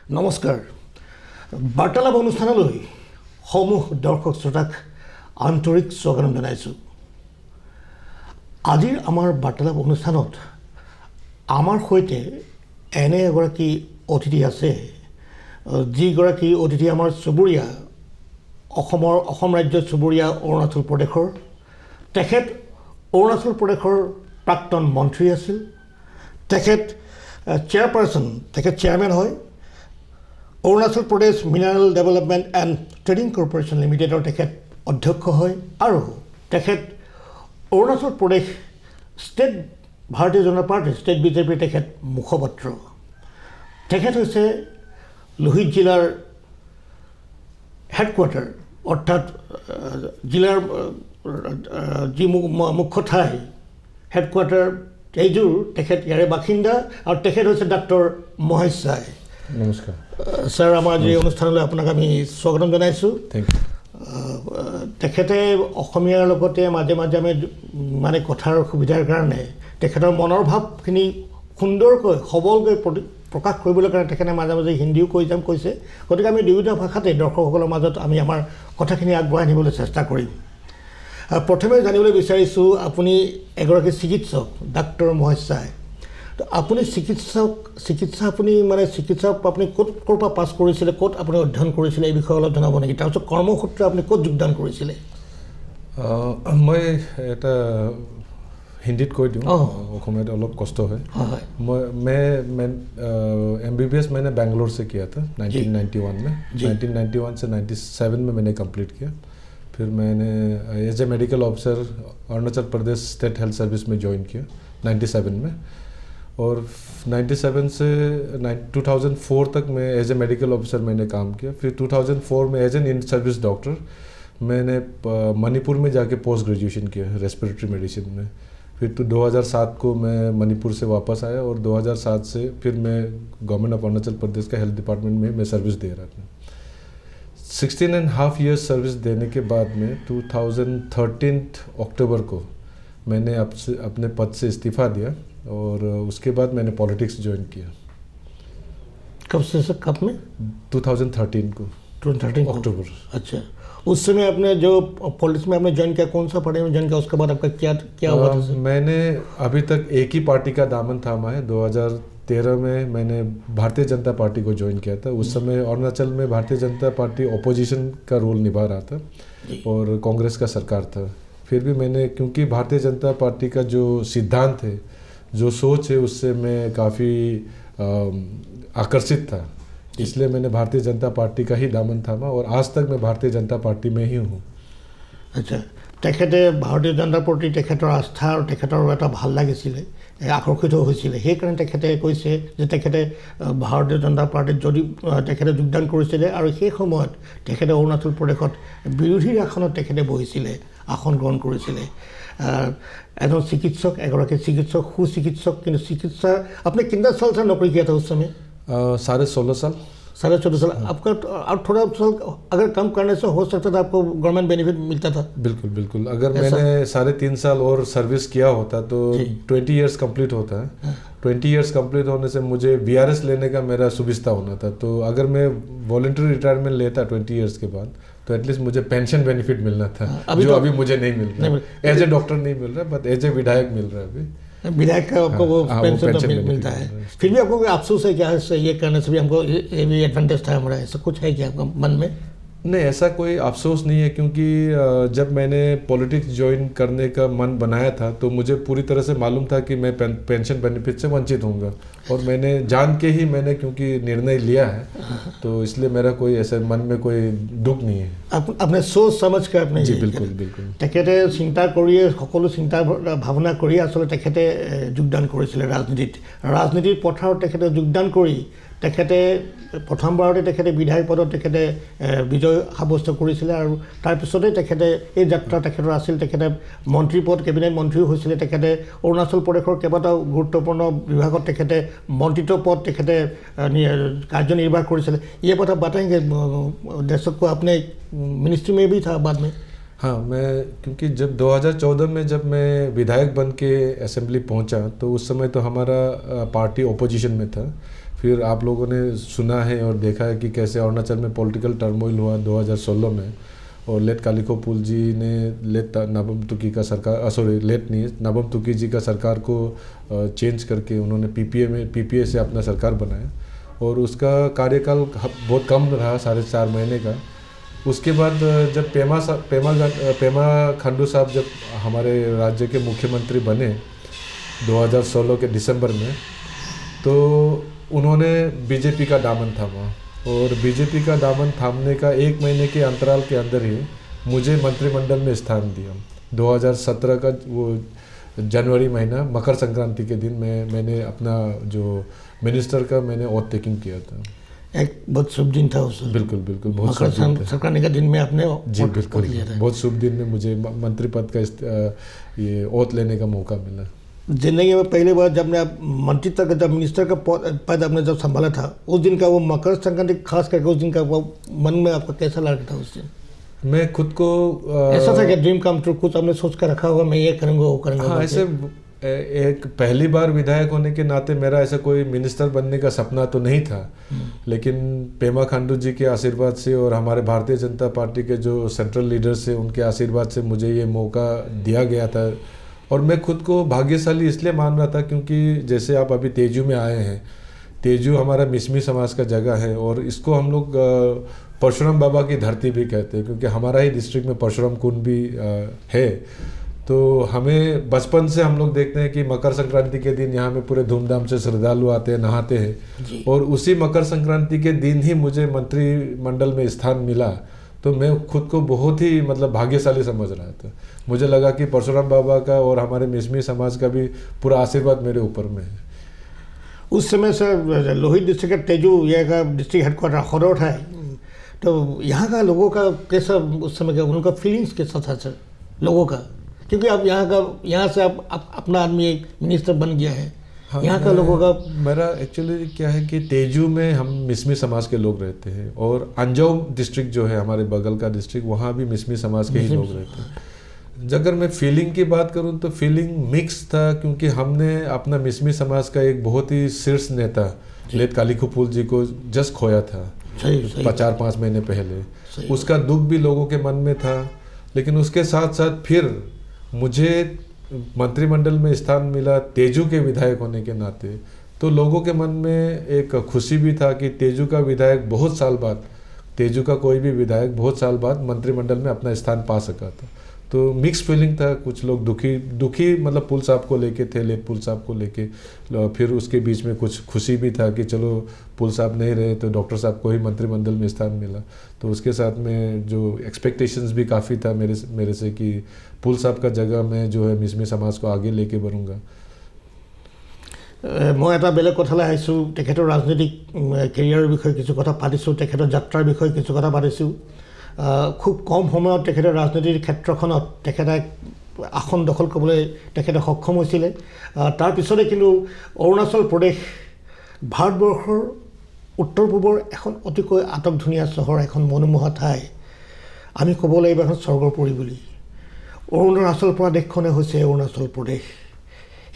নমস্কাৰ বাৰ্তালাপ অনুষ্ঠানলৈ সমূহ দৰ্শক শ্ৰোতাক আন্তৰিক স্বাগতম জনাইছোঁ। আজিৰ আমাৰ বাৰ্তালাপ অনুষ্ঠানত আমাৰ সৈতে এনে এগৰাকী অতিথি আছে, যিগৰাকী অতিথি আমাৰ চুবুৰীয়া অসম ৰাজ্যৰ চুবুৰীয়া অৰুণাচল প্ৰদেশৰ। তেখেত অৰুণাচল প্ৰদেশৰ প্ৰাক্তন মন্ত্ৰী আছিল। তেখেত চেয়াৰপাৰ্চন, তেখেত চেয়াৰমেন হয় Arunachal Pradesh mineral development and trading corporation লিমিটেডৰ তেখেত অধ্যক্ষ হয় আৰু তেখেত অৰুণাচল প্ৰদেশ ষ্টেট ভাৰতীয় জনতা পাৰ্টি ষ্টেট বিজেপিৰ তেখেত মুখপাত্ৰ। তেখেত হৈছে লোহিত জিলাৰ হেডকোৱাৰ্টাৰ অৰ্থাৎ জিলাৰ যি মুখ্য ঠাই হেডকোৱাৰ্টাৰ এইযোৰ তেখেত ইয়াৰে বাসিন্দা আৰু তেখেত হৈছে ডাক্তৰ মহেশ ছাই। নমস্কাৰ ছাৰ, আমাৰ যি অনুষ্ঠানলৈ আপোনাক আমি স্বাগতম জনাইছোঁ। Thank you. তেখেতে অসমীয়াৰ লগতে মাজে মাজে আমি মানে কথাৰ সুবিধাৰ কাৰণে তেখেতৰ মনৰ ভাৱখিনি সুন্দৰকৈ সবলকৈ প্ৰকাশ কৰিবলৈ কাৰণে তেখেতে মাজে মাজে হিন্দীও কৈছে। গতিকে আমি দুয়োটা ভাষাতে দৰ্শকসকলৰ মাজত আমি আমাৰ কথাখিনি আগবঢ়াই নিবলৈ চেষ্টা কৰিম। প্ৰথমে জানিবলৈ বিচাৰিছোঁ, আপুনি এগৰাকী চিকিৎসক ডাক্তৰ মহেশ ছাই। আপুনি চিকিৎসা আপুনি ক'ৰ পৰা পাছ কৰিছিলে, ক'ত আপুনি অধ্যয়ন কৰিছিলে, এই বিষয়ে অলপ জনাব নেকি? তাৰপিছত কৰ্মসূত্ৰে আপুনি ক'ত যোগদান কৰিছিলে? মই এটা হিন্দীত কৈ দিওঁ, অসমীয়াত অলপ কষ্ট হয়। मैं MBBS मैंने बेंगलोर से किया था 1991 में। 1991 से 97 में मैंने कंप्लीट किया। फिर मैंने as a medical officer Arunachal Pradesh state health service में ज्वाइन किया 97 में, और 97 से 2004 तक मैं एज ए मेडिकल ऑफिसर मैंने काम किया। फिर 2004 में as an in service doctor मैंने मणिपुर में जाके पोस्ट ग्रेजुएशन किया रेस्पिरेटरी मेडिसिन में। फिर 2007 को मैं मणिपुर से वापस आया और 2007 से फिर मैं गवर्नमेंट ऑफ अरुणाचल प्रदेश का हेल्थ डिपार्टमेंट में मैं सर्विस दे रहा था। 16.5 ईयर्स सर्विस देने के बाद में 2013 अक्टूबर को मैंने अपने पद से इस्तीफ़ा दिया और उसके बाद मैंने पॉलिटिक्स ज्वाइन किया। कब में? 2013 को 2013 अक्टूबर। अच्छा, उस समय आपने जो पॉलिटिक्स में आपने ज्वाइन किया, कौन सा पार्टी में ज्वाइन किया, उसके बाद आपका क्या हुआ था? मैंने अभी तक एक ही पार्टी का दामन थामा है। 2013 में मैंने भारतीय जनता पार्टी को ज्वाइन किया था। उस समय अरुणाचल में भारतीय जनता पार्टी ओपोजिशन का रोल निभा रहा था और कांग्रेस का सरकार था। फिर भी मैंने, क्योंकि भारतीय जनता पार्टी का जो सिद्धांत है, जो सोच है, उससे मैं काफ़ी आकर्षित था, इसलिए मैंने भारतीय जनता पार्टी का ही दामन थामा और आज तक मैं भारतीय जनता पार्टी में ही हूँ। আচ্ছা, তেখেতে ভাৰতীয় জনতা পাৰ্টি তেখেতৰ আস্থা আৰু তেখেতৰ এটা ভাল লাগিছিলে, আকৰ্ষিত হৈছিলে। সেইকাৰণে তেখেতে কৈছে যে তেখেতে ভাৰতীয় জনতা পাৰ্টীত যদি তেখেতে যোগদান কৰিছিলে আৰু সেই সময়ত তেখেতে অৰুণাচল প্ৰদেশত বিৰোধীৰ আসনত তেখেতে বহিছিলে, আসন গ্ৰহণ কৰিছিলে। এজন চিকিৎসক, এগৰাকী চিকিৎসক, সুচিকিৎসক। কিন্তু চিকিৎসা आपने कितना साल से नौकरी किया था उस समय? 16.5 साल। 14.5 साल। आपका और थोड़ा साल अगर कम करने से हो सकता था, आपको गवर्नमेंट बेनिफिट मिलता था? बिल्कुल बिल्कुल। अगर मैंने 3.5 साल और सर्विस किया होता तो 20 ईयर्स कंप्लीट होता है। 20 ईयर्स कंप्लीट होने से मुझे VRS लेने का मेरा सुविधा होना था। तो अगर मैं वॉलंटरी रिटायरमेंट लेता 20 ईयर्स के बाद तो एटलीस्ट मुझे पेंशन बेनिफिट मिलना था, जो अभी मुझे नहीं मिल रहा। एज ए डॉक्टर नहीं मिल रहा, बट एज ए विधायक मिल रहा है। अभी विधायक का आपको वो पेंशन मिलता है। फिर भी आपको कोई अफसोस है क्या ये करने से भी हमको ये भी एडवांटेज था हमारा? ऐसा कुछ है क्या आपका मन में? नहीं, ऐसा कोई अफसोस नहीं है, क्योंकि जब मैंने पॉलिटिक्स ज्वाइन करने का मन बनाया था तो मुझे पूरी तरह से मालूम था कि मैं पेंशन बेनिफिट से वंचित होऊंगा, और मैंने जान के ही मैंने क्योंकि निर्णय लिया है, तो इसलिए मेरा कोई ऐसे मन में कोई दुख नहीं है। आपने सोच समझ कर आपने? जी बिल्कुल बिल्कुल। তেখেতে চিন্তা কৰিয়ে, সকলো চিন্তা ভাৱনা কৰি আচলতে তেখেতে যোগদান কৰিছিলে ৰাজনীতিৰ পথাৰত। তেখেতে যোগদান কৰি তেখেতে প্ৰথমবাৰতে তেখেতে বিধায়ক পদত তেখেতে বিজয় সাব্যস্ত কৰিছিলে, আৰু তাৰপিছতে তেখেতে এই যাত্ৰা তেখেতৰ আছিল। তেখেতে মন্ত্ৰী পদ, কেবিনেট মন্ত্ৰীও হৈছিলে। তেখেতে অৰুণাচল প্ৰদেশৰ কেইবাটাও গুৰুত্বপূৰ্ণ বিভাগত তেখেতে মন্ত্ৰিত্ব পদ তেখেতে কাৰ্যনিৰ্বাহ কৰিছিলে। ये पता बताएंगे दर्शक को, आपने मिनिस्ट्री में भी था बाद में? हाँ, मैं क्योंकि जब 2014 में जब मैं विधायक बन के असेंबली पहुंचा तो उस समय तो हमारा पार्टी ओपोजिशन में था। फिर आप लोगों ने सुना है और देखा है कि कैसे अरुणाचल में पॉलिटिकल टर्मोइल हुआ 2016 में, और लेट कालिखो पुल जी ने लेट नाबम तुकी का सरकार लेट नहीं नाबम तुकी जी का सरकार को चेंज करके उन्होंने पीपीए से अपना सरकार बनाया, और उसका कार्यकाल बहुत कम रहा, 4.5 महीने का। उसके बाद जब पेमा खांडू साहब जब हमारे राज्य के मुख्यमंत्री बने 2016 के दिसंबर में, तो उन्होंने बीजेपी का दामन थामा, और बीजेपी का दामन थामने का 1 महीने के अंतराल के अंदर ही मुझे मंत्रिमंडल में स्थान दिया। 2017 का वो जनवरी महीना मकर संक्रांति के दिन मैंने अपना जो मिनिस्टर का मैंने ओथ टेकिंग किया था। एक बहुत शुभ दिन था उस। बिल्कुल बहुत मकर संक्रांति का दिन में आपने जी बिल्कुल बहुत शुभ दिन में मुझे मंत्री पद का ये ओथ लेने का मौका मिला। जिंदगी में पहली बार जब आप मंत्री का जब मिनिस्टर का पद आपने जब संभाला था, उस दिन का वो मकर संक्रांति खास करके उस दिन का वो मन में आपका कैसा लग रहा था उस दिन? मैं खुद को ऐसा था कि ड्रीम कम ट्रू, कुछ आपने सोच कर रखा हुआ मैं ये करूँगा वो करूँगा? हाँ, ऐसे एक पहली बार विधायक होने के नाते मेरा ऐसा कोई मिनिस्टर बनने का सपना तो नहीं था, लेकिन पेमा खांडू जी के आशीर्वाद से और हमारे भारतीय जनता पार्टी के जो सेंट्रल लीडर्स हैं उनके आशीर्वाद से मुझे ये मौका दिया गया था। और मैं खुद को भाग्यशाली इसलिए मान रहा था क्योंकि जैसे आप अभी तेजू में आए हैं, तेजू हमारा मिसमी समाज का जगह है, और इसको हम लोग परशुराम बाबा की धरती भी कहते हैं क्योंकि हमारा ही डिस्ट्रिक्ट में परशुराम कुंड भी है। तो हमें बचपन से हम लोग देखते हैं कि मकर संक्रांति के दिन यहाँ में पूरे धूमधाम से श्रद्धालु आते हैं, नहाते हैं, और उसी मकर संक्रांति के दिन ही मुझे मंत्रिमंडल में स्थान मिला। तो मैं खुद को बहुत ही मतलब भाग्यशाली समझ रहा था। मुझे लगा कि परशुराम बाबा का और हमारे मिसमी समाज का भी पूरा आशीर्वाद मेरे ऊपर में है। उस समय सर लोहित डिस्ट्रिक्ट का तेजू ये का डिस्ट्रिक्ट हेडक्वार्टर खरोट है, तो यहाँ का लोगों का कैसा उस समय का उनका फीलिंग्स कैसा था सर लोगों का? क्योंकि आप यहाँ से आप अपना आदमी एक मिनिस्टर बन गया है। हाँ, यहाँ का लोगों का मेरा एक्चुअली क्या है कि तेजू में हम मिसमी समाज के लोग रहते हैं, और अंजाव डिस्ट्रिक्ट जो है हमारे बगल का डिस्ट्रिक्ट, वहाँ भी मिसमी समाज के ही लोग रहते हैं। अगर मैं फीलिंग की बात करूँ तो फीलिंग मिक्स था, क्योंकि हमने अपना मिसमी समाज का एक बहुत ही शीर्ष नेता लेट कालिखो पुल जी को जस्ट खोया था 4-5 महीने पहले। उसका दुख भी लोगों के मन में था, लेकिन उसके साथ साथ फिर मुझे मंत्रिमंडल में स्थान मिला तेजू के विधायक होने के नाते, तो लोगों के मन में एक खुशी भी था कि तेजू का विधायक बहुत साल बाद, तेजू का कोई भी विधायक बहुत साल बाद मंत्रिमंडल में अपना स्थान पा सका था। तो मिक्स फीलिंग था, कुछ लोग दुखी मतलब पुल साहब को लेके थे, लेट पुल साहब को लेके, फिर उसके बीच में कुछ खुशी भी था कि चलो पुल साहब नहीं रहे तो डॉक्टर साहब को ही मंत्रिमंडल में स्थान मिला। तो उसके साथ में जो एक्सपेक्टेशंस भी काफ़ी था मेरे से कि पुल साहब का जगह मैं जो है मिसमी समाज को आगे लेके बढ़ूँगा। मैं এটা বেলেগ কথালৈ আহিছোঁ, তেখেতৰ ৰাজনৈতিক কেৰিয়াৰৰ বিষয়ে কিছু কথা পাতিছোঁ, তেখেতৰ যাত্ৰাৰ বিষয়ে কিছু কথা পাতিছোঁ। খুব কম সময়ত তেখেতৰ ৰাজনীতিৰ ক্ষেত্ৰখনত তেখেতে আসন দখল কৰিবলৈ তেখেতে সক্ষম হৈছিলে। তাৰ পিছতে কিন্তু অৰুণাচল প্ৰদেশ ভাৰতবৰ্ষৰ উত্তৰ পূবৰ এখন অতিকৈ আটকধুনীয়া চহৰ, এখন মনোমোহা ঠাই, আমি ক'ব লাগিব এখন স্বৰ্গপুৰী বুলি। অৰুণাচল প্ৰদেশখনে হৈছে অৰুণাচল প্ৰদেশ।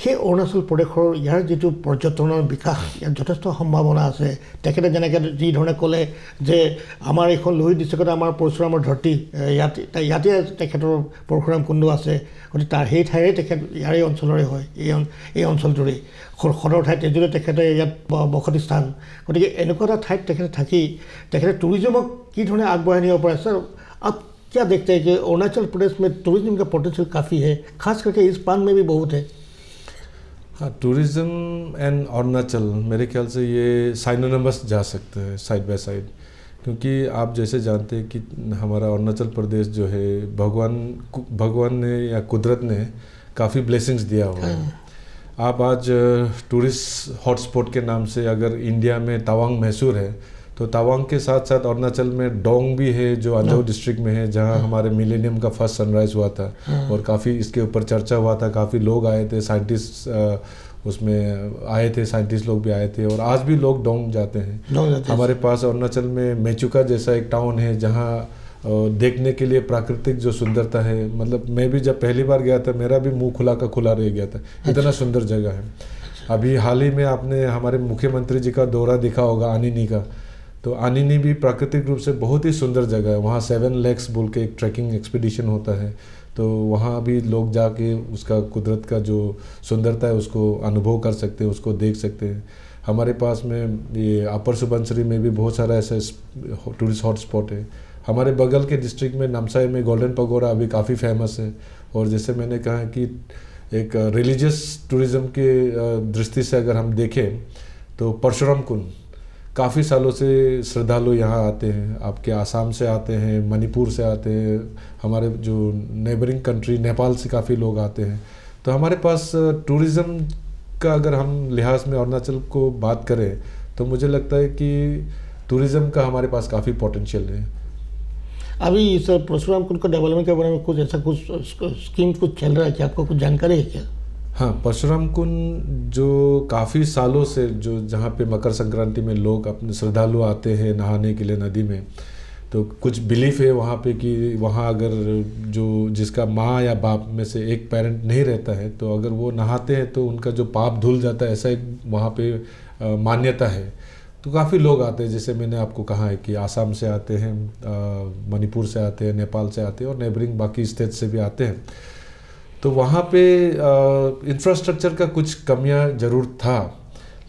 সেই অৰুণাচল প্ৰদেশৰ ইয়াৰ যিটো পৰ্যটনৰ বিকাশ, ইয়াত যথেষ্ট সম্ভাৱনা আছে। তেখেতে যেনেকৈ যিধৰণে ক'লে যে আমাৰ এইখন লোহিত ডিষ্ট্ৰিক্টত আমাৰ পৰশুৰামৰ ধৰতী, ইয়াতে তেখেতৰ পৰশুৰাম কুণ্ড আছে, গতিকে তাৰ সেই ঠাইৰে তেখেত ইয়াৰে অঞ্চলৰে হয়, এই অঞ্চলটোৰেই সদৰ ঠাই তেজুৰে তেখেতে ইয়াত বসতি স্থান। গতিকে এনেকুৱা এটা ঠাইত তেখেতে থাকি তেখেতে টুৰিজমক কি ধৰণে আগবঢ়াই নিব পাৰে? ছাৰ आप क्या देखते हैं कि अरुणाचल प्रदेश में टूरिज्म का पोटेंशियल काफ़ी है, खास करके इस पान में भी बहुत है? हाँ, टूरिज़्म एंड अरुणाचल मेरे ख्याल से ये साइनोनिमस जा सकते हैं साइड बाय साइड, क्योंकि आप जैसे जानते हैं कि हमारा अरुणाचल प्रदेश जो है भगवान ने या कुदरत ने काफ़ी ब्लेसिंग्स दिया हुआ है। आप आज टूरिस्ट हॉटस्पॉट के नाम से अगर इंडिया में तवांग मशहूर है, तो तवांग के साथ साथ अरुणाचल में डोंग भी है जो अंजाव डिस्ट्रिक्ट में है, जहाँ हमारे मिलेनियम का फर्स्ट सनराइज़ हुआ था और काफ़ी इसके ऊपर चर्चा हुआ था, काफ़ी लोग आए थे, साइंटिस्ट उसमें आए थे, साइंटिस्ट लोग भी आए थे, और आज भी लोग डोंग जाते हैं। हमारे पास अरुणाचल में मेचुका जैसा एक टाउन है जहाँ देखने के लिए प्राकृतिक जो सुंदरता है, मतलब मैं भी जब पहली बार गया था मेरा भी मुंह खुला का खुला रह गया था, इतना सुंदर जगह है। अभी हाल ही में आपने हमारे मुख्यमंत्री जी का दौरा देखा होगा आनिनी का, तो आनिनी भी प्राकृतिक रूप से बहुत ही सुंदर जगह है। वहाँ 7 लेक्स बोल के एक ट्रैकिंग एक्सपीडिशन होता है, तो वहाँ भी लोग जाके उसका कुदरत का जो सुंदरता है उसको अनुभव कर सकते हैं, उसको देख सकते हैं। हमारे पास में ये अपर सुबनसिरी में भी बहुत सारा ऐसा टूरिस्ट हॉटस्पॉट है। हमारे बगल के डिस्ट्रिक्ट में नामसाई में गोल्डन पगोड़ा अभी काफ़ी फेमस है। और जैसे मैंने कहा कि एक रिलीजियस टूरिज़्म के दृष्टि से अगर हम देखें तो परशुराम कुंड काफ़ी सालों से श्रद्धालु यहाँ आते हैं। आपके आसाम से आते हैं, मणिपुर से आते हैं, हमारे जो नेबरिंग कंट्री नेपाल से काफ़ी लोग आते हैं। तो हमारे पास टूरिज़्म का अगर हम लिहाज में अरुणाचल को बात करें तो मुझे लगता है कि टूरिज़्म का हमारे पास काफ़ी पोटेंशियल है। अभी इस परशुराम कुंड का डेवलपमेंट के बारे में कुछ ऐसा कुछ स्कीम कुछ चल रहा है क्या, आपको कुछ जानकारी है क्या? हाँ, परशुराम कुंड जो काफ़ी सालों से जो जहाँ पे मकर संक्रांति में लोग अपने श्रद्धालु आते हैं नहाने के लिए नदी में, तो कुछ बिलीफ है वहाँ पे कि वहाँ अगर जो जिसका माँ या बाप में से एक पेरेंट नहीं रहता है तो अगर वो नहाते हैं तो उनका जो पाप धुल जाता है, ऐसा एक वहाँ पे मान्यता है। तो काफ़ी लोग आते हैं, जैसे मैंने आपको कहा है कि आसाम से आते हैं, मणिपुर से आते हैं, नेपाल से आते हैं और नेबरिंग बाकी स्टेट से भी आते हैं। तो वहाँ पे इंफ्रास्ट्रक्चर का कुछ कमियां ज़रूर था,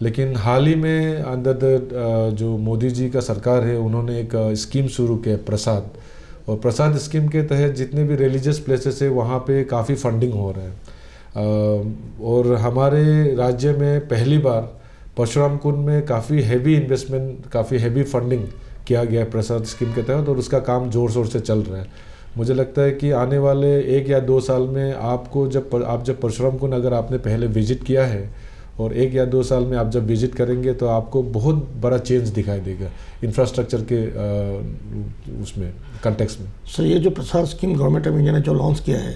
लेकिन हाल ही में अंडर जो मोदी जी का सरकार है उन्होंने एक स्कीम शुरू किया प्रसाद, और प्रसाद स्कीम के तहत जितने भी रिलीजियस प्लेसेस है वहाँ पे काफ़ी फंडिंग हो रहा है। और हमारे राज्य में पहली बार परशुराम कुंड में काफ़ी हैवी इन्वेस्टमेंट, काफ़ी हैवी फंडिंग किया गया है प्रसाद स्कीम के तहत, और उसका काम ज़ोर शोर से चल रहा है। मुझे लगता है कि आने वाले 1 या 2 साल में आपको जब परशुराम कुंड अगर आपने पहले विजिट किया है और 1 या 2 साल में आप जब विजिट करेंगे तो आपको बहुत बड़ा चेंज दिखाई देगा इंफ्रास्ट्रक्चर के उसमें कंटेक्स्ट में। सर, ये जो प्रसाद स्कीम गवर्नमेंट ऑफ इंडिया ने जो लॉन्च किया है,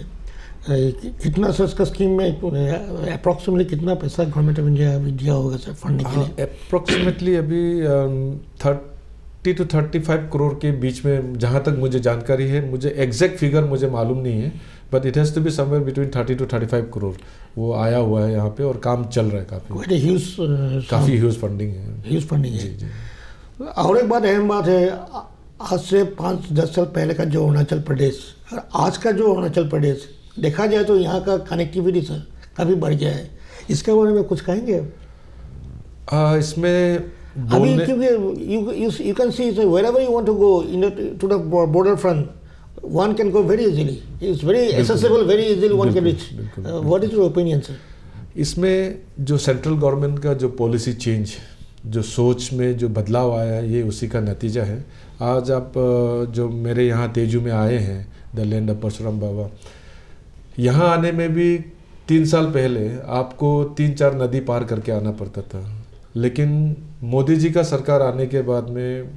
कितना सर इसका स्कीम में अप्रॉक्सीमेटली कितना पैसा गवर्नमेंट ऑफ इंडिया अभी दिया होगा सर फंडिंग के लिए? अप्रॉक्सीमेटली अभी 30 to 35 करोड़ के बीच में, जहाँ तक मुझे जानकारी है, मुझे एग्जैक्ट फिगर मुझे मालूम नहीं है, but it has to be somewhere between 30 to 35 crore वो आया हुआ है यहाँ पे, और काम चल रहा है काफ़ी ह्यूज फंडिंग है। जी जी। और एक बात अहम बात है, आज से 5-10 साल पहले का जो अरुणाचल प्रदेश और आज का जो अरुणाचल प्रदेश देखा जाए तो यहाँ का कनेक्टिविटी सर काफ़ी बढ़ गया है, इसके बारे में कुछ कहेंगे? इसमें अभी क्योंकि you can see wherever you want to go to the border front, one can go very easily. It's very accessible, very easily one can reach. What is your opinion, sir? इसमें जो सेंट्रल गवर्नमेंट का जो policy change, जो सोच में जो बदलाव आया है, ये उसी का नतीजा है। आज आप जो मेरे यहाँ तेजू में आए हैं, द लैंड ऑफ परशुराम बाबा, यहाँ आने में भी 3 साल पहले आपको 3-4 नदी पार करके आना पड़ता था, लेकिन मोदी जी का सरकार आने के बाद में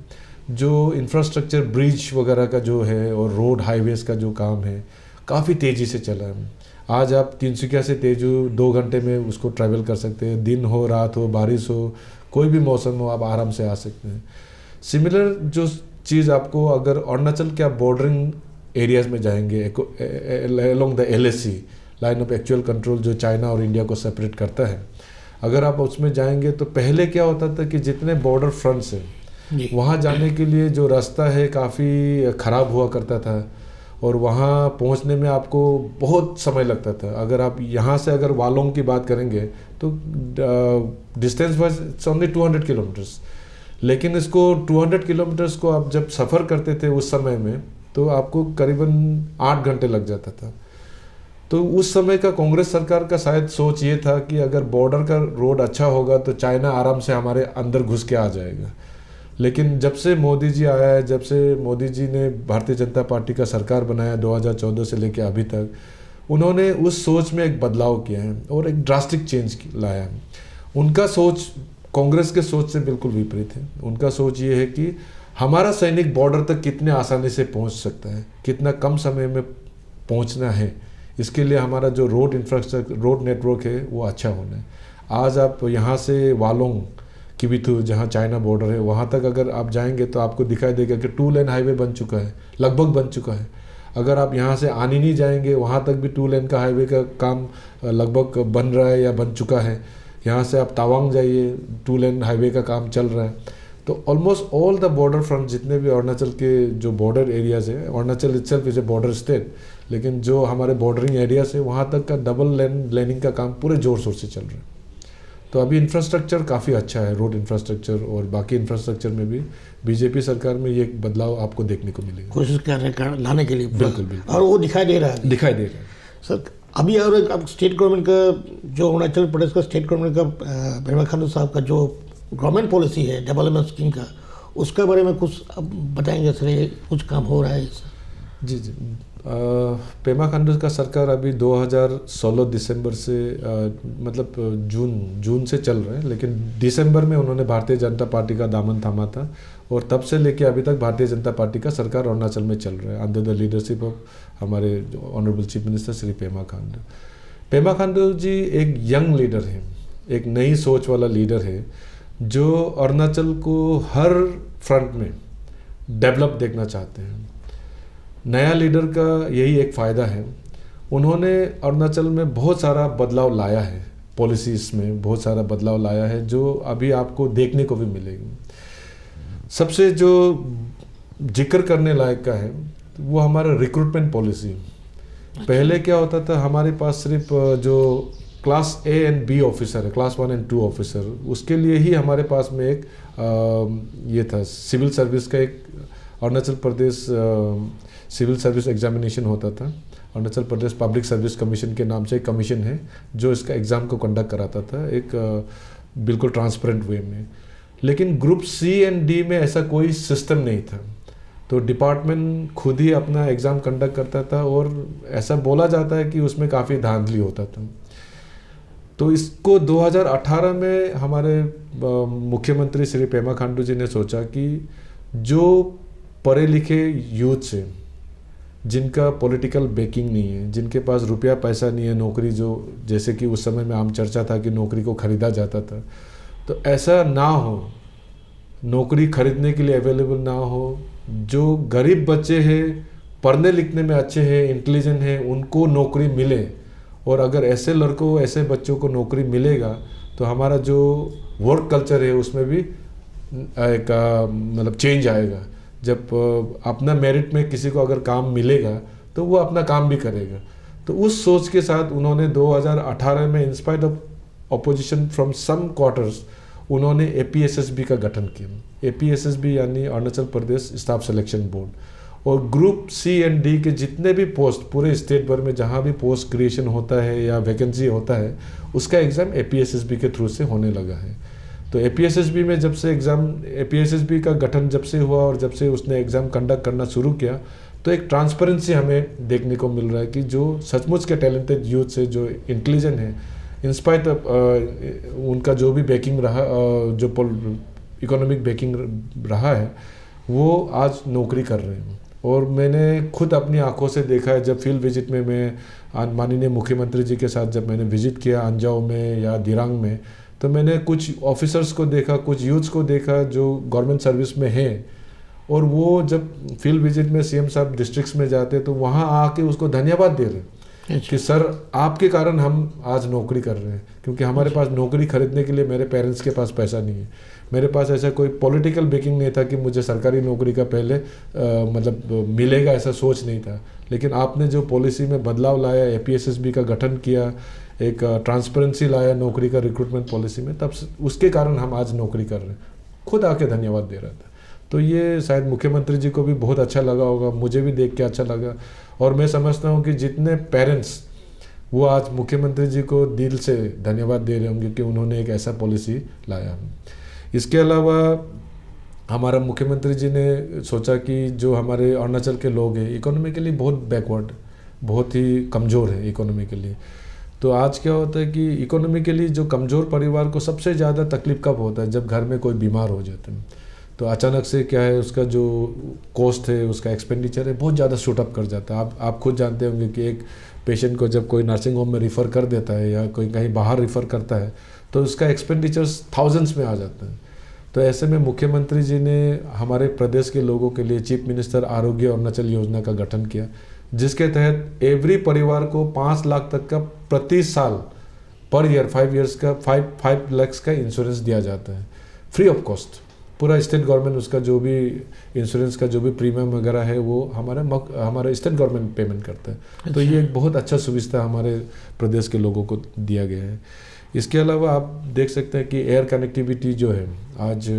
जो इंफ्रास्ट्रक्चर ब्रिज वगैरह का जो है और रोड हाईवेज़ का जो काम है काफ़ी तेज़ी से चला है। आज आप तिनसुकिया से तेजू 2 घंटे में उसको ट्रैवल कर सकते हैं, दिन हो रात हो बारिश हो कोई भी मौसम हो आप आराम से आ सकते हैं। सिमिलर जो चीज़ आपको अगर अरुणाचल के आप बॉर्डरिंग एरियाज़ में जाएंगे along the LAC line of actual control जो चाइना और इंडिया को सेपरेट करता है, अगर आप उसमें जाएंगे तो पहले क्या होता था कि जितने बॉर्डर फ्रंट्स हैं वहाँ जाने के लिए जो रास्ता है काफ़ी ख़राब हुआ करता था और वहाँ पहुँचने में आपको बहुत समय लगता था। अगर आप यहाँ से अगर वालोंग की बात करेंगे तो distance wise it's only 200 kilometres, लेकिन इसको 200 किलोमीटर्स को आप जब सफ़र करते थे उस समय में तो आपको करीबन 8 घंटे लग जाता था। तो उस समय का कांग्रेस सरकार का शायद सोच ये था कि अगर बॉर्डर का रोड अच्छा होगा तो चाइना आराम से हमारे अंदर घुस के आ जाएगा। लेकिन जब से मोदी जी आया है, जब से मोदी जी ने भारतीय जनता पार्टी का सरकार बनाया 2014 से लेकर अभी तक, उन्होंने उस सोच में एक बदलाव किया है और एक ड्रास्टिक चेंज लाया है। उनका सोच कांग्रेस के सोच से बिल्कुल विपरीत है। उनका सोच ये है कि हमारा सैनिक बॉर्डर तक कितने आसानी से पहुंच सकता है, कितना कम समय में पहुंचना है, इसके लिए हमारा जो रोड इंफ्रास्ट्रक्चर, रोड नेटवर्क है वो अच्छा होना है। आज आप यहाँ से वालोंग किबिथु जहाँ चाइना बॉर्डर है वहाँ तक अगर आप जाएंगे तो आपको दिखाई देगा कि 2 लेन हाईवे बन चुका है, लगभग बन चुका है। अगर आप यहाँ से आनिनी जाएंगे वहाँ तक भी 2 लेन का हाईवे का काम लगभग बन रहा है या बन चुका है। यहाँ से आप तवांग जाइए, 2 लेन हाईवे का काम चल रहा है। तो almost all the border front जितने भी अरुणाचल के जो बॉर्डर एरियाज है, Arunachal itself is a border state, लेकिन जो हमारे बॉर्डरिंग एरियाज है वहाँ तक का डबल लेनिंग का काम पूरे जोर शोर से चल रहा है। तो अभी इंफ्रास्ट्रक्चर काफ़ी अच्छा है, रोड इंफ्रास्ट्रक्चर और बाकी इंफ्रास्ट्रक्चर में भी बीजेपी सरकार में ये बदलाव आपको देखने को मिलेगा। कोशिश कर रहे हैं लाने के लिए। बिल्कुल बिल्कुल, और वो दिखाई दे रहा है। दिखाई दे रहा है सर। अभी और अब स्टेट गवर्नमेंट का जो अरुणाचल प्रदेश का स्टेट गवर्नमेंट का पेमा खांडू साहब का जो गवर्नमेंट पॉलिसी है डेवलपमेंट स्कीम का, उसके बारे में कुछ अब बताएंगे सर? ये कुछ काम हो रहा है सर? जी जी, पेमा खांडू का सरकार अभी 2016 दिसंबर से मतलब जून से चल रहे हैं, लेकिन दिसंबर में उन्होंने भारतीय जनता पार्टी का दामन थामा था और तब से लेके अभी तक भारतीय जनता पार्टी का सरकार अरुणाचल में चल रहा है अंडर द लीडरशिप ऑफ हमारे honourable chief minister Shri Pema Khandu. Pema Khandu ji एक यंग लीडर है, एक नई सोच वाला लीडर है जो अरुणाचल को हर फ्रंट में डेवलप देखना चाहते हैं। नया लीडर का यही एक फ़ायदा है, उन्होंने अरुणाचल में बहुत सारा बदलाव लाया है, पॉलिसीज़ में बहुत सारा बदलाव लाया है जो अभी आपको देखने को भी मिलेगी। सबसे जो जिक्र करने लायक का है वो हमारा रिक्रूटमेंट पॉलिसी। पहले क्या होता था, हमारे पास सिर्फ जो class A and B officer है, क्लास 1 एंड 2 ऑफिसर, उसके लिए ही हमारे पास में एक ये था सिविल सर्विस का एक Arunachal Pradesh civil service examination होता था। Arunachal Pradesh public service commission के नाम से एक कमीशन है जो इसका एग्ज़ाम को कंडक्ट कराता था एक बिल्कुल ट्रांसपेरेंट वे में। लेकिन ग्रुप सी एंड डी में ऐसा कोई सिस्टम नहीं था, तो डिपार्टमेंट खुद ही अपना एग्ज़ाम कंडक्ट करता था और ऐसा बोला जाता है कि उसमें काफ़ी धांधली होता था। तो इसको 2018 में हमारे मुख्यमंत्री श्री पेमा खांडू जी ने सोचा कि जो पढ़े लिखे यूथ से जिनका पॉलिटिकल बैकिंग नहीं है, जिनके पास रुपया पैसा नहीं है, नौकरी जो जैसे कि उस समय में आम चर्चा था कि नौकरी को ख़रीदा जाता था, तो ऐसा ना हो, नौकरी खरीदने के लिए अवेलेबल ना हो। जो गरीब बच्चे हैं, पढ़ने लिखने में अच्छे हैं, इंटेलिजेंट हैं, उनको नौकरी मिले। और अगर ऐसे लड़कों ऐसे बच्चों को नौकरी मिलेगा तो हमारा जो वर्क कल्चर है उसमें भी एक मतलब चेंज आएगा। जब अपना मेरिट में किसी को अगर काम मिलेगा तो वो अपना काम भी करेगा। तो उस सोच के साथ उन्होंने 2018 में in spite of opposition from some quarters उन्होंने APSSB का गठन किया। APSSB यानी Arunachal Pradesh staff selection board, और ग्रुप सी एंड डी के जितने भी पोस्ट पूरे स्टेट भर में जहाँ भी पोस्ट क्रिएशन होता है या वैकेंसी होता है उसका एग्ज़ाम APSSB के थ्रू से होने लगा है। तो APSSB में जब से एग्ज़ाम APSSB का गठन जब से हुआ और जब से उसने एग्ज़ाम कंडक्ट करना शुरू किया तो एक ट्रांसपेरेंसी हमें देखने को मिल रहा है कि जो सचमुच के टैलेंटेड यूथ से जो इंटेलिजेंट है, इंस्पाइट ऑफ उनका जो भी बैकिंग रहा, जो इकोनॉमिक बैकिंग रहा है, वो आज नौकरी कर रहे हैं। और मैंने खुद अपनी आंखों से देखा है, जब फील्ड विजिट में मैं माननीय मुख्यमंत्री जी के साथ जब मैंने विजिट किया अंजाव में या दिरांग में, तो मैंने कुछ ऑफिसर्स को देखा, कुछ यूथ्स को देखा जो गवर्नमेंट सर्विस में हैं, और वो जब फील्ड विजिट में CM साहब डिस्ट्रिक्ट्स में जाते तो वहाँ आके उसको धन्यवाद दे रहे कि सर आपके कारण हम आज नौकरी कर रहे हैं, क्योंकि हमारे पास नौकरी खरीदने के लिए मेरे पेरेंट्स के पास पैसा नहीं है, मेरे पास ऐसा कोई पॉलिटिकल बैकिंग नहीं था कि मुझे सरकारी नौकरी का पहले मतलब मिलेगा, ऐसा सोच नहीं था। लेकिन आपने जो पॉलिसी में बदलाव लाया, APSSB का गठन किया, एक ट्रांसपेरेंसी लाया नौकरी का रिक्रूटमेंट पॉलिसी में, तब उसके कारण हम आज नौकरी कर रहे हैं। खुद आके धन्यवाद दे रहा था। तो ये शायद मुख्यमंत्री जी को भी बहुत अच्छा लगा होगा, मुझे भी देख के अच्छा लगा। और मैं समझता हूँ कि जितने पेरेंट्स वो आज मुख्यमंत्री जी को दिल से धन्यवाद दे रहे होंगे कि उन्होंने एक ऐसा पॉलिसी लाया। इसके अलावा हमारा मुख्यमंत्री जी ने सोचा कि जो हमारे अरुणाचल के लोग हैं इकोनॉमिकली बहुत बैकवर्ड, बहुत ही कमज़ोर है इकोनॉमिकली। तो आज क्या होता है कि इकोनॉमिकली जो कमज़ोर परिवार को सबसे ज़्यादा तकलीफ कब होता है, जब घर में कोई बीमार हो जाता है। तो अचानक से क्या है, उसका जो कॉस्ट है, उसका एक्सपेंडिचर है, बहुत ज़्यादा शूट अप कर जाता है। आप खुद जानते होंगे कि एक पेशेंट को जब कोई नर्सिंग होम में रिफ़र कर देता है या कोई कहीं बाहर रिफ़र करता है तो उसका एक्सपेंडिचर्स थाउजेंड्स में आ जाता है। तो ऐसे में मुख्यमंत्री जी ने हमारे प्रदेश के लोगों के लिए चीफ मिनिस्टर आरोग्य अरुणाचल योजना का गठन किया, जिसके तहत एवरी परिवार को 5 लाख तक का प्रति साल पर ईयर 5 ईयर्स का 5 लाख का इंश्योरेंस दिया जाता है फ्री ऑफ कॉस्ट। पूरा स्टेट गवर्नमेंट उसका जो भी इंश्योरेंस का जो भी प्रीमियम वगैरह है वो हमारा स्टेट गवर्नमेंट पेमेंट करता है। तो ये एक बहुत अच्छा सुविधा हमारे प्रदेश के लोगों को दिया गया है। इसके अलावा आप देख सकते हैं कि एयर कनेक्टिविटी जो है, आज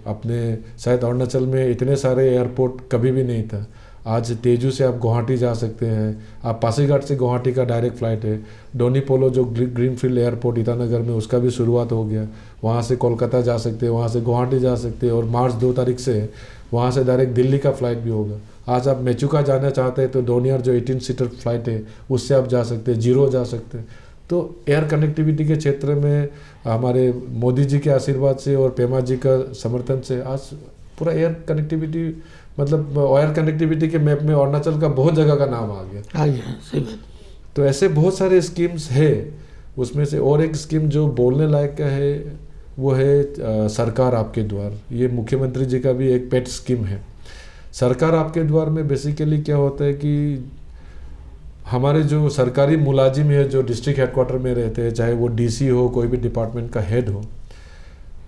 अपने शायद अरुणाचल में इतने सारे एयरपोर्ट कभी भी नहीं था। आज तेजू से आप गुवाहाटी जा सकते हैं, आप पासीघाट से गुवाहाटी का डायरेक्ट फ़्लाइट है। डोनी पोलो जो ग्रीनफील्ड एयरपोर्ट ईटानगर में, उसका भी शुरुआत हो गया। वहाँ से कोलकाता जा सकते हैं, वहाँ से गुवाहाटी जा सकते हैं, और मार्च 2 तारीख से वहाँ से डायरेक्ट दिल्ली का फ़्लाइट भी होगा। आज आप मेचुका जाना चाहते हैं तो डोनियर जो 18 सीटर फ्लाइट है उससे आप जा सकते हैं, जीरो जा सकते हैं। तो एयर कनेक्टिविटी के क्षेत्र में हमारे मोदी जी के आशीर्वाद से और पेमा जी का समर्थन से आज पूरा एयर कनेक्टिविटी, मतलब एयर कनेक्टिविटी के मैप में अरुणाचल का बहुत जगह का नाम आ गया। सही बात। तो ऐसे बहुत सारे स्कीम्स है। उसमें से और एक स्कीम जो बोलने लायक का है वो है सरकार आपके द्वार। ये मुख्यमंत्री जी का भी एक पेट स्कीम है। सरकार आपके द्वार में बेसिकली क्या होता है कि हमारे जो सरकारी मुलाजिम है जो डिस्ट्रिक्ट हेडक्वार्टर में रहते हैं, चाहे वो डीसी हो, कोई भी डिपार्टमेंट का हेड हो,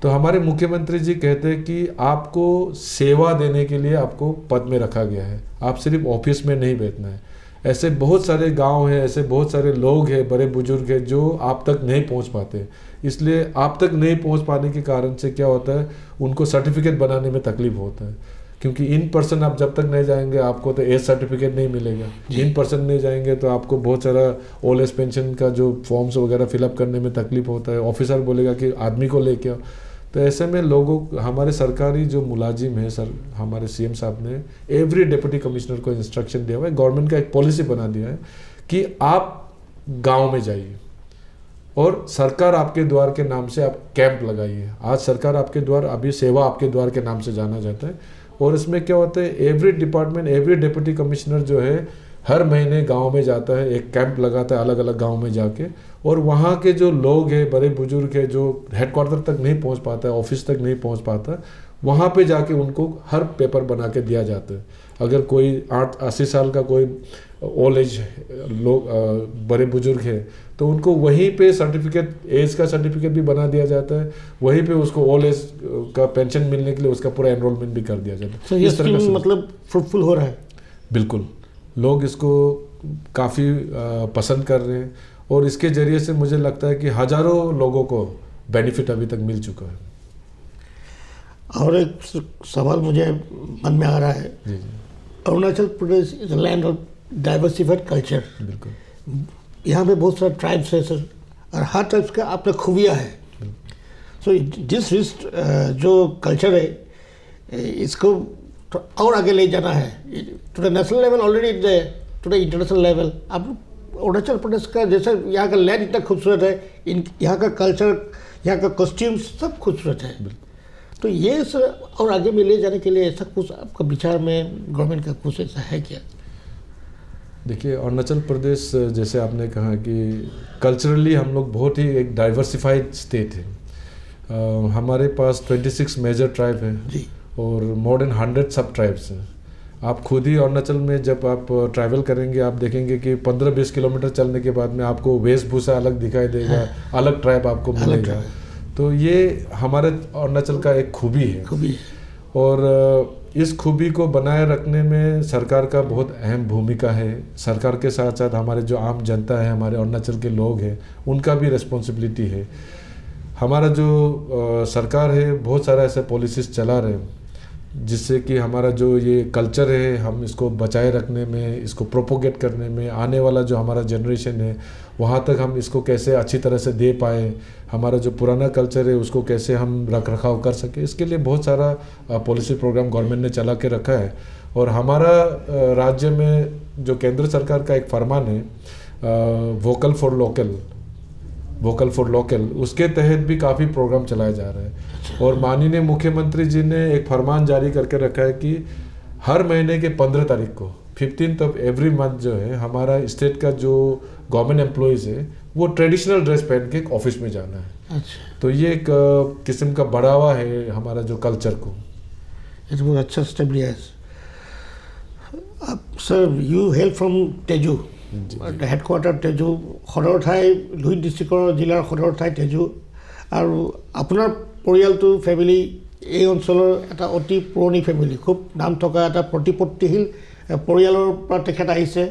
तो हमारे मुख्यमंत्री जी कहते हैं कि आपको सेवा देने के लिए आपको पद में रखा गया है, आप सिर्फ ऑफिस में नहीं बैठना है। ऐसे बहुत सारे गांव हैं, ऐसे बहुत सारे लोग हैं, बड़े बुजुर्ग हैं जो आप तक नहीं पहुंच पाते। इसलिए आप तक नहीं पहुंच पाने के कारण से क्या होता है, उनको सर्टिफिकेट बनाने में तकलीफ होता है, क्योंकि इन पर्सन आप जब तक नहीं जाएंगे आपको तो एज सर्टिफिकेट नहीं मिलेगा। इन पर्सन नहीं जाएंगे तो आपको बहुत सारा ओल्ड एज पेंशन का जो फॉर्म्स वगैरह फिलअप करने में तकलीफ होता है। ऑफिसर बोलेगा कि आदमी को लेके आओ। तो ऐसे में लोगों, हमारे सरकारी जो मुलाजिम है सर, हमारे सीएम साहब ने एवरी डिप्टी कमिश्नर को इंस्ट्रक्शन दिया हुआ है, गवर्नमेंट का एक पॉलिसी बना दिया है कि आप गाँव में जाइए और सरकार आपके द्वार के नाम से आप कैंप लगाइए। आज सरकार आपके द्वार, अभी सेवा आपके द्वार के नाम से जाना जाता है। और इसमें क्या होता है, every department, every deputy commissioner जो है हर महीने गांव में जाता है, एक कैंप लगाता है अलग अलग गांव में जाके, और वहाँ के जो लोग हैं, बड़े बुजुर्ग हैं, जो हेडक्वार्टर तक नहीं पहुँच पाता है, ऑफिस तक नहीं पहुँच पाता, वहाँ पे जाके उनको हर पेपर बना के दिया जाता है। अगर कोई 80 साल का कोई ओल्ड एज लोग, बड़े बुजुर्ग है, तो उनको वहीं पे सर्टिफिकेट, एज का सर्टिफिकेट भी बना दिया जाता है, वहीं पे उसको ओल्ड एज का पेंशन मिलने के लिए उसका पूरा एनरोलमेंट भी कर दिया जाता है। इस तरह का मतलब फ्रूटफुल हो रहा है। बिल्कुल, लोग इसको काफ़ी पसंद कर रहे हैं, और इसके ज़रिए से मुझे लगता है कि हज़ारों लोगों को बेनिफिट अभी तक मिल चुका है। और एक सवाल मुझे मन में आ रहा है, जी। Arunachal Pradesh is a land of diversified culture. बिल्कुल। यहाँ पे बहुत सारे ट्राइब्स है सर, और हर ट्राइब्स का अपना खूबियाँ है। सो जिस जो कल्चर है इसको और आगे ले जाना है to the national level, already to the international level. अब अरुणाचल प्रदेश का जैसे यहाँ का लैंड इतना खूबसूरत है, यहाँ का कल्चर, यहाँ का कॉस्ट्यूम्स सब खूबसूरत है। तो ये सर और आगे में ले जाने के लिए ऐसा कुछ आपका विचार में गवर्नमेंट का कुछ ऐसा है क्या? देखिए, अरुणाचल प्रदेश जैसे आपने कहा कि कल्चरली हम लोग बहुत ही एक डाइवर्सिफाइड स्टेट है। हमारे पास 26 मेजर ट्राइब हैं और मोर देन 100 सब ट्राइब्स हैं। आप खुद ही अरुणाचल में जब आप ट्रैवल करेंगे, आप देखेंगे कि 15-20 किलोमीटर चलने के बाद में आपको वेशभूषा अलग दिखाई देगा, अलग ट्राइब आपको मिलेगा। तो ये हमारे अरुणाचल का एक खूबी है। और इस खूबी को बनाए रखने में सरकार का बहुत अहम भूमिका है। सरकार के साथ साथ हमारे जो आम जनता है, हमारे अरुणाचल के लोग हैं, उनका भी रिस्पॉन्सिबिलिटी है। हमारा जो सरकार है बहुत सारा ऐसे पॉलिसीज़ चला रहे हैं जिससे कि हमारा जो ये कल्चर है हम इसको बचाए रखने में, इसको प्रोपोगेट करने में, आने वाला जो हमारा जनरेशन है वहाँ तक हम इसको कैसे अच्छी तरह से दे पाए, हमारा जो पुराना कल्चर है उसको कैसे हम रख रखाव कर सके, इसके लिए बहुत सारा पॉलिसी प्रोग्राम गवर्नमेंट ने चला के रखा है। और हमारा राज्य में जो केंद्र सरकार का एक फरमान है वोकल फॉर लोकल, उसके तहत भी काफ़ी प्रोग्राम चलाए जा रहे हैं। और माननीय मुख्यमंत्री जी ने एक फरमान जारी करके रखा है कि हर महीने के 15 तारीख को 15th ऑफ एवरी मंथ जो है हमारा स्टेट का जो गवर्नमेंट एम्प्लॉयज़ है वो ट्रेडिशनल ड्रेस पहन के ऑफिस में जाना है। अच्छा। तो ये एक किस्म का बढ़ावा है हमारा जो कल्चर को। ये तो बहुत अच्छा स्टेप लिया है। अब sir, you hail from Tezu. Headquarter Tezu, সদৰ ঠাই লোহিত ডিষ্ট্ৰিক্টৰ জিলাৰ সদৰ ঠাই তেজু, আৰু আপোনাৰ পৰিয়ালটো ফেমিলি এই অঞ্চলৰ এটা অতি পুৰণি ফেমিলি, খুব নাম থকা এটা প্ৰতিপত্তিশীল পৰিয়ালৰ পৰা তেখেত আহিছে।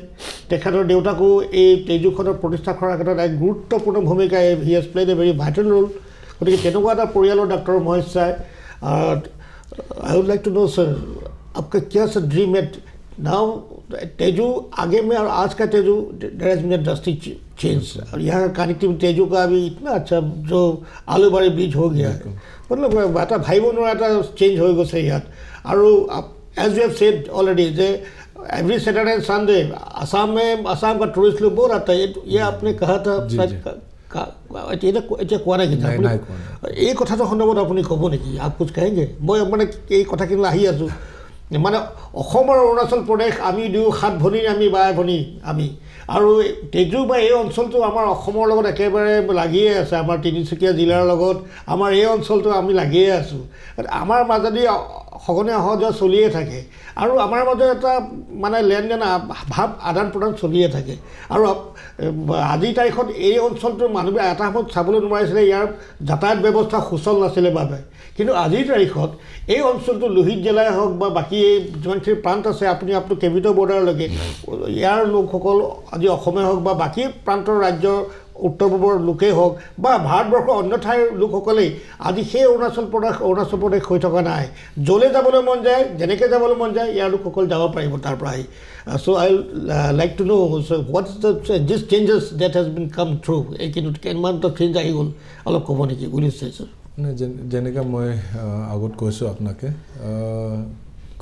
তেখেতৰ দেউতাকো এই তেজুখনৰ প্ৰতিষ্ঠা কৰাৰ ক্ষেত্ৰত এক গুৰুত্বপূৰ্ণ ভূমিকা he has played a very vital role. গতিকে তেনেকুৱা এটা পৰিয়ালৰ ডক্টৰ মহেশ চাই। I would like to know sir, आपका क्या सर ड्रीम है नाउ? तेजू आगे में और आज का Tezu there has been a drastic change, और यहाँ का कनेक्टिविटी तेजू का अभी इतना अच्छा जो आलूबारी ब्रिज हो गया है, मतलब এটা ভাই বোনৰ এটা চেঞ্জ হৈ গৈছে ইয়াত। আৰু as we have said already जे every Saturday and Sunday Assam का टूरिस्ट लोग बहुत आता है, ये आपने कहा था এতিয়া কোৱা নাই কিন্তু এই কথাটো সন্দৰ্ভত আপুনি ক'ব নেকি? आप कुछ कहेंगे? মই মানে এই কথাখিনি আহি আছোঁ, মানে অসম আৰু অৰুণাচল প্ৰদেশ আমি দুয়ো সাত ভনী, আমি বাই ভনী আমি, আৰু তেজু বা এই অঞ্চলটো আমাৰ অসমৰ লগত একেবাৰে লাগিয়ে আছে, আমাৰ তিনিচুকীয়া জিলাৰ লগত আমাৰ এই অঞ্চলটো আমি লাগিয়ে আছোঁ। আমাৰ মাজেদি সঘনে অহা যোৱা চলিয়ে থাকে, আৰু আমাৰ মাজত এটা মানে লেনদেন ভাৱ আদান প্ৰদান চলিয়ে থাকে। আৰু আজিৰ তাৰিখত এই অঞ্চলটোৰ মানুহবিলাক এটা সময়ত চাবলৈ নোৱাৰিছিলে, ইয়াৰ যাতায়াত ব্যৱস্থা সুচল নাছিলে বাবে, কিন্তু আজিৰ তাৰিখত এই অঞ্চলটো লোহিত জিলাই হওক বা বাকী এই যিমানখিনি প্ৰান্ত আছে, আপুনি কেভিটো বৰ্ডাৰলৈকে ইয়াৰ লোকসকল আজি অসমে হওক বা বাকী প্ৰান্তৰ ৰাজ্যৰ উত্তৰ পূবৰ লোকেই হওক বা ভাৰতবৰ্ষৰ অন্য ঠাইৰ লোকসকলেই আজি সেই অৰুণাচল প্ৰদেশ হৈ থকা নাই। য'লৈ যাবলৈ মন যায়, যেনেকৈ যাবলৈ মন যায়, ইয়াৰ লোকসকল যাব পাৰিব তাৰ পৰা আহি। So' I like to know' what is this changes that has been come through, এই কিন্তু কিমান চেঞ্জ আহি গ'ল, অলপ ক'ব নেকি? বুলি চাইছোঁ যেনেকৈ মই আগত কৈছোঁ আপোনাকে,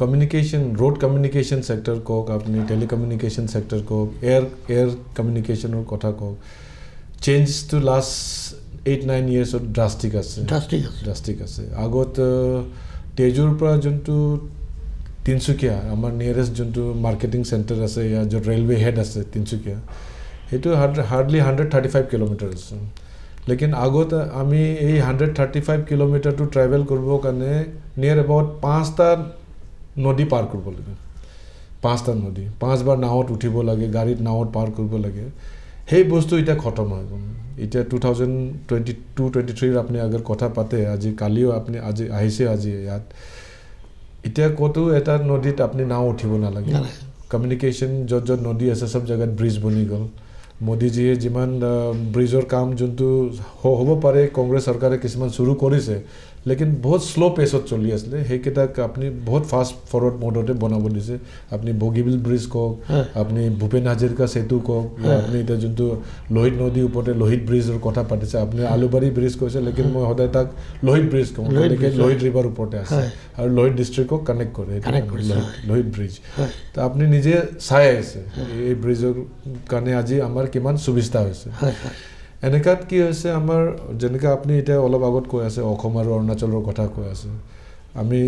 কমিউনিকেশ্যন, ৰোড কমিউনিকেশ্যন ছেক্টৰ কওক, আপুনি টেলিকমিউনিকেশ্যন ছেক্টৰ কওক, এয়াৰ কমিউনিকেশ্যনৰ কথা কওক, চেঞ্জটো লাষ্ট 8-9 yearsত ড্ৰাষ্টিক আছে। আগত তেজুৰ পৰা যোনটো তিনিচুকীয়া আমাৰ নিয়েৰেষ্ট যোনটো মাৰ্কেটিং চেণ্টাৰ আছে, ইয়াৰ য'ত ৰেলৱে হেড আছে তিনিচুকীয়া, সেইটো হাৰ্ডলি 135 কিলোমিটাৰ আছে। লেকিন আগত আমি এই 135 কিলোমিটাৰটো ট্ৰেভেল কৰিবৰ কাৰণে নিয়েৰ এবাউট 5টা নদী পাৰ কৰিব লাগে, 5টা নদী, 5বাৰ নাৱত উঠিব লাগে, গাড়ীত নাৱত পাৰ কৰিব লাগে। সেই বস্তু এতিয়া খতম হৈ গ'ল। এতিয়া 2022-23 আপুনি আগৰ কথা পাতে, আজি কালিও আপুনি আজি আহিছে, আজি ইয়াত এতিয়া ক'তো এটা নদীত আপুনি নাও উঠিব নালাগে। কমিউনিকেশ্যন য'ত নদী আছে চব জেগাত ব্ৰিজ বনি গ'ল। মোদীজীয়ে যিমান ব্ৰিজৰ কাম যোনটো হ'ব পাৰে, কংগ্ৰেছ চৰকাৰে কিছুমান চুৰু কৰিছে, লেকিন বহুত শ্ল' পেচত চলি আছিলে, সেইকেইটাক আপুনি বহুত ফাষ্ট ফৰৱাৰ্ড মোডতে বনাব দিছে। আপুনি বগীবিল ব্ৰিজ কওক, আপুনি ভূপেন হাজৰিকা সেতু কওক, আপুনি এতিয়া যোনটো লোহিত নদীৰ ওপৰতে লোহিত ব্ৰিজৰ কথা পাতিছে, আপুনি আলুবাৰী ব্ৰিজ কৈছে, লেকিন মই সদায় তাক লোহিত ব্ৰিজ কওঁ, তেনেকৈ লোহিত ৰিভাৰ ওপৰতে আছে, আৰু লোহিত ডিষ্ট্ৰিক্টক কানেক্ট কৰে, লোহিত ব্ৰিজ। তো আপুনি নিজে চাই আহিছে এই ব্ৰিজৰ কাৰণে আজি আমাৰ কিমান সুবিধা হৈছে। এনেকাত কি হৈছে আমাৰ, যেনেকৈ আপুনি এতিয়া অলপ আগত কৈ আছে অসম আৰু অৰুণাচলৰ কথা কৈ আছে, আমি